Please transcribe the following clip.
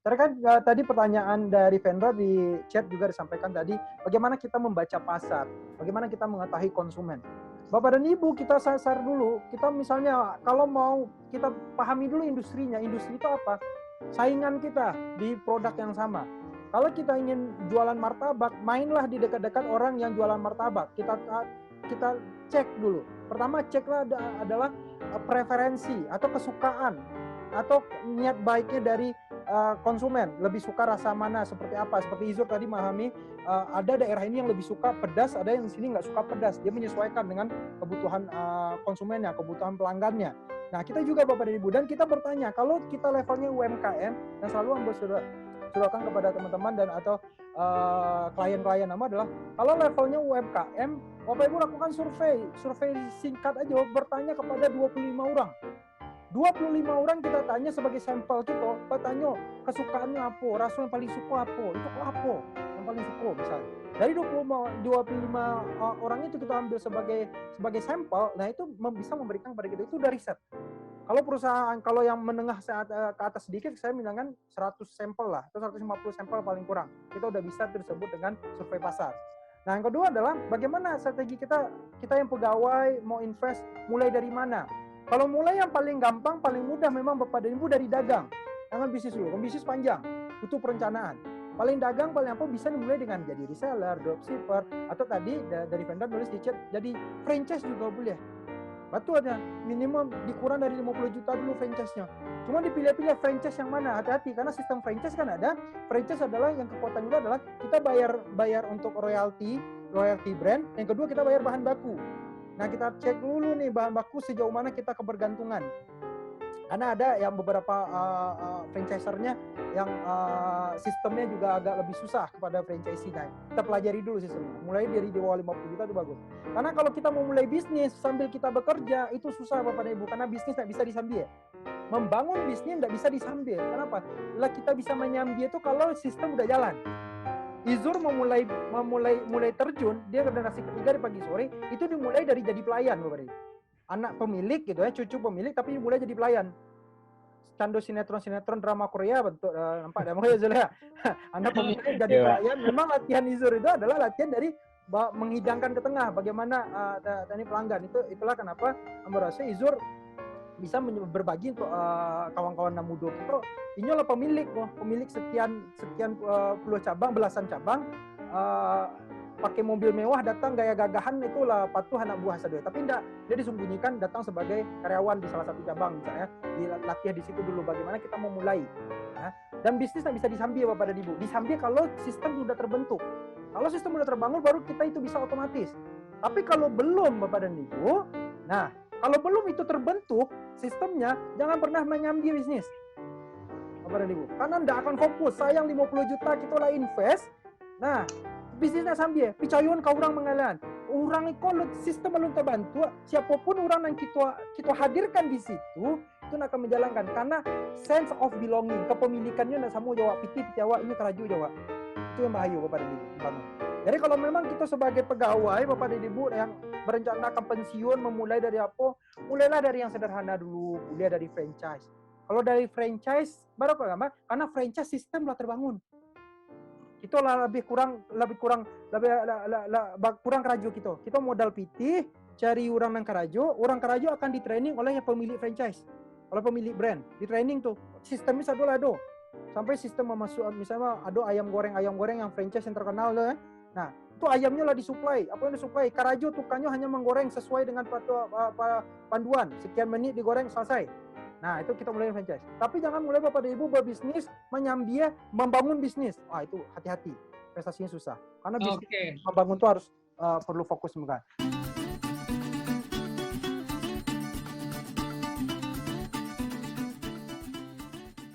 Tadi pertanyaan dari vendor di chat juga disampaikan tadi, bagaimana kita membaca pasar, bagaimana kita mengetahui konsumen. Bapak dan Ibu, kita sasar dulu, kita misalnya kalau mau kita pahami dulu industrinya, industri itu apa? Saingan kita di produk yang sama. Kalau kita ingin jualan martabak, mainlah di dekat-dekat orang yang jualan martabak. Kita cek dulu. Pertama ceklah adalah preferensi atau kesukaan atau niat baiknya dari konsumen, lebih suka rasa mana, seperti apa. Seperti Izur tadi memahami, ada daerah ini yang lebih suka pedas, ada yang di sini nggak suka pedas. Dia menyesuaikan dengan kebutuhan konsumennya, kebutuhan pelanggannya. Nah, kita juga Bapak dan Ibu, dan kita bertanya, kalau kita levelnya UMKM, yang selalu Anda surahkan kepada teman-teman dan atau klien-klien nama adalah, kalau levelnya UMKM, Bapak Ibu lakukan survei singkat aja, bertanya kepada 25 orang. 25 orang kita tanya sebagai sampel kita, tanya kesukaannya apa, rasa yang paling suka apa, itu apa yang paling suka misalnya. Dari 25 orang itu kita ambil sebagai sampel, nah itu bisa memberikan kepada kita, itu dari riset. Kalau perusahaan, kalau yang menengah ke atas sedikit, saya bilangkan 100 sampel lah, atau 150 sampel paling kurang. Kita udah bisa disebut dengan survei pasar. Nah, yang kedua adalah bagaimana strategi kita yang pegawai mau invest, mulai dari mana? Kalau mulai yang paling gampang, paling mudah memang Bapak dan Ibu dari dagang. Jangan bisnis dulu, bisnis panjang, butuh perencanaan. Paling dagang, paling apa bisa dimulai dengan jadi reseller, dropshipper, atau tadi dari vendor nulis di chat, jadi franchise juga boleh. Betul aja, minimum dikurang dari 50 juta dulu franchise-nya. Cuma dipilih-pilih franchise yang mana, hati-hati, karena sistem franchise kan ada. Franchise adalah yang kekuatan juga adalah kita bayar untuk royalty brand, yang kedua kita bayar bahan baku. Nah, kita cek dulu nih bahan baku sejauh mana kita kebergantungan. Karena ada yang beberapa franchisernya yang sistemnya juga agak lebih susah kepada franchisee. Nah, kita pelajari dulu sistemnya. Mulai dari di bawah 50 juta itu bagus. Karena kalau kita mau mulai bisnis sambil kita bekerja, itu susah Bapak dan Ibu. Karena bisnis nggak bisa disambil. Membangun bisnis nggak bisa disambil. Kenapa? Lah kita bisa menyambil itu kalau sistem udah jalan. Izur mulai terjun, dia generasi ketiga di pagi sore, itu dimulai dari jadi pelayan Bapak Ibu. Anak pemilik gitu ya, cucu pemilik tapi dimulai jadi pelayan. Candu sinetron drama Korea bentuk nampak dah ya Zul ya. Anak pemilik jadi pelayan, memang latihan Izur itu adalah latihan dari menghidangkan ke tengah bagaimana tadi pelanggan. Itulah kenapa merasa Izur bisa berbagi untuk kawan-kawan muda kita. Ini adalah pemilik sekian puluh cabang, belasan cabang, pakai mobil mewah, datang gaya gagahan, itulah patuh anak buah saja. Tapi enggak, dia disembunyikan datang sebagai karyawan di salah satu cabang misalnya, dilatih di situ dulu bagaimana kita mau mulai. Nah, dan bisnis tak bisa disambil Bapak dan Ibu. Disambil kalau sistem sudah terbentuk. Kalau sistem sudah terbangun baru kita itu bisa otomatis. Tapi kalau belum Bapak dan Ibu, nah kalau belum itu terbentuk sistemnya, jangan pernah menyambi bisnis. Bapak dan Ibu. Karena tidak akan fokus. Sayang 50 juta kita lah invest. Nah, bisnisnya sambil. Picayon kau orang mengalan. Orang itu sistem belum terbantu. Siapapun orang yang kita hadirkan di situ, itu akan menjalankan. Karena sense of belonging, kepemilikannya tidak sama jawab. Piti Jawa, ini keraju Jawa. Itu yang bahaya Bapak dan Ibu. Jadi kalau memang kita sebagai pegawai Bapak dan Ibu yang merencanakan pensiun, memulai dari apa? Mulailah dari yang sederhana dulu, mulai dari franchise. Kalau dari franchise, baru apa? Karena franchise sistem telah terbangun. Itu lebih kurang keraju kita. Kita modal PT, cari orang keraju akan ditraining oleh yang pemilik franchise, oleh pemilik brand, ditraining tuh. Sistemnya satu lah do. Sampai sistem memasuk, misalnya ada ayam goreng yang franchise yang terkenal tuh. Nah, itu ayamnya lah disuplai. Apa yang disuplai? Karajo tukangnya hanya menggoreng sesuai dengan panduan. Sekian menit digoreng selesai. Nah, itu kita mulai franchise. Tapi jangan mulai Bapak dan Ibu berbisnis, menyambi, membangun bisnis. Wah, itu hati-hati. Prestasinya susah. Karena bisnis membangun itu harus perlu fokus.